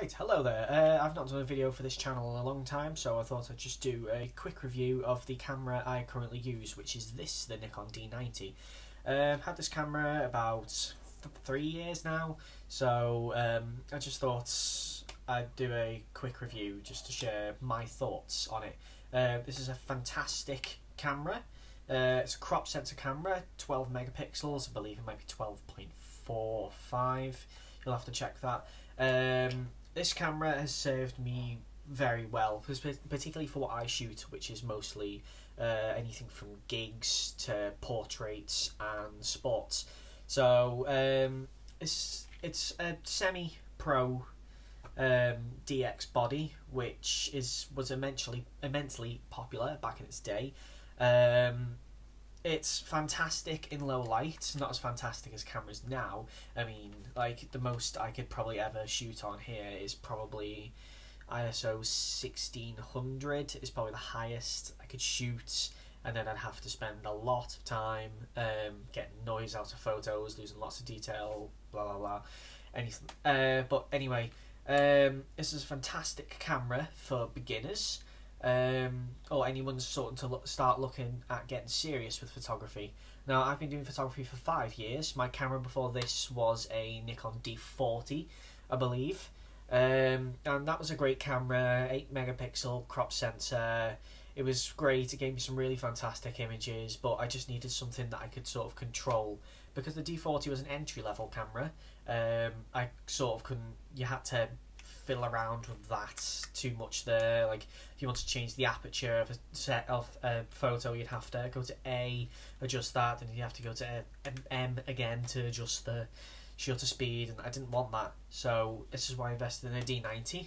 Right, hello there. I've not done a video for this channel in a long time, so I thought I'd just do a quick review of the camera I currently use, which is this, the Nikon D90. I've had this camera about 3 years now, so I just thought I'd do a quick review just to share my thoughts on it. This is a fantastic camera. It's a crop sensor camera, 12 megapixels, I believe it might be 12.4 or 5. You'll have to check that. This camera has served me very well, particularly for what I shoot, which is mostly anything from gigs to portraits and sports. So it's a semi-pro DX body, which was immensely popular back in its day. It's fantastic in low light, not as fantastic as cameras now. I mean, like, the most I could probably ever shoot on here is probably ISO 1600 is probably the highest I could shoot, and then I'd have to spend a lot of time getting noise out of photos, losing lots of detail, blah blah blah, anything. But anyway, this is a fantastic camera for beginners. Or anyone starting to start looking at getting serious with photography. Now, I've been doing photography for 5 years. My camera before this was a Nikon D40, I believe, and that was a great camera, 8 megapixel crop sensor. It was great. It gave me some really fantastic images, but I just needed something that I could sort of control, because the D40 was an entry-level camera. I sort of couldn't. You had to fiddle around with that too much there. Like, if you want to change the aperture of a photo, you'd have to go to A, adjust that, and you have to go to M again to adjust the shutter speed, and I didn't want that, so this is why I invested in a D90.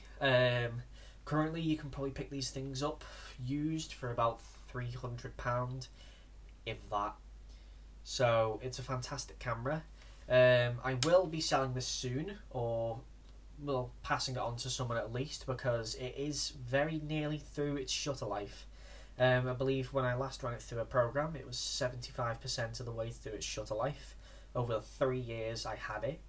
Currently you can probably pick these things up used for about £300, if that, so it's a fantastic camera. I will be selling this soon, or passing it on to someone at least, because it is very nearly through its shutter life. I believe when I last ran it through a program, it was 75% of the way through its shutter life. Over the 3 years I had it,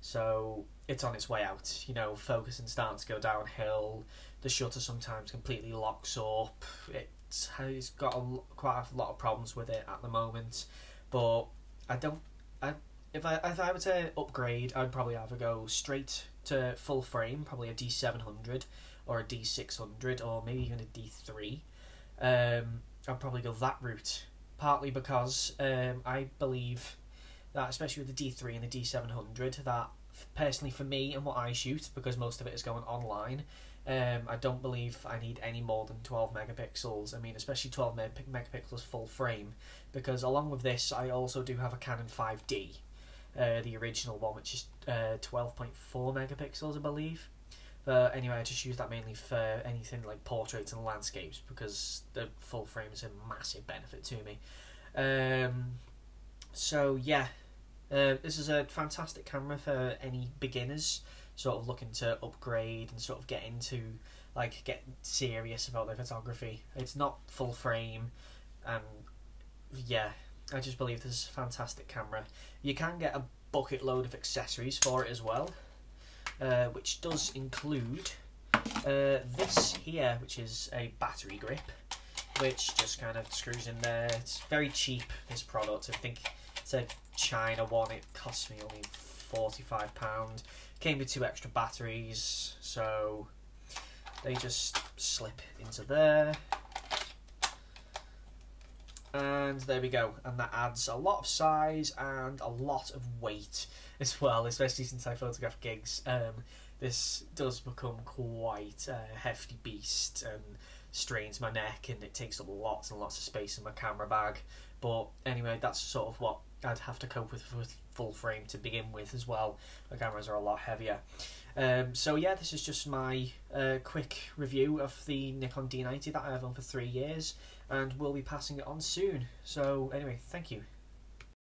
so it's on its way out. You know, focusing starting to go downhill. The shutter sometimes completely locks up. It's got quite a lot of problems with it at the moment, but if I were to upgrade, I'd probably either go straight to full frame, probably a D700 or a D600 or maybe even a D3. I'd probably go that route, partly because I believe that, especially with the D3 and the D700, that personally for me and what I shoot, because most of it is going online, I don't believe I need any more than 12 megapixels. I mean, especially 12 megapixels full frame, because along with this I also do have a Canon 5D. The original one, which is 12.4 megapixels, I believe. But anyway, I just use that mainly for anything like portraits and landscapes, because the full frame is a massive benefit to me. So yeah, this is a fantastic camera for any beginners sort of looking to upgrade and sort of get serious about their photography. It's not full frame, and yeah, I just believe this is a fantastic camera. You can get a bucket load of accessories for it as well, which does include this here, which is a battery grip, which just kind of screws in there. It's very cheap, this product. I think it's a China one. It cost me only £45. Came with 2 extra batteries, so they just slip into there. And there we go, and that adds a lot of size and a lot of weight as well, especially since I photograph gigs. This does become quite a hefty beast and strains my neck, and it takes up lots and lots of space in my camera bag. But anyway, that's sort of what I'd have to cope with full frame to begin with as well. The cameras are a lot heavier. So yeah, this is just my quick review of the Nikon D90 that I have on for 3 years, and we'll be passing it on soon. So anyway, thank you.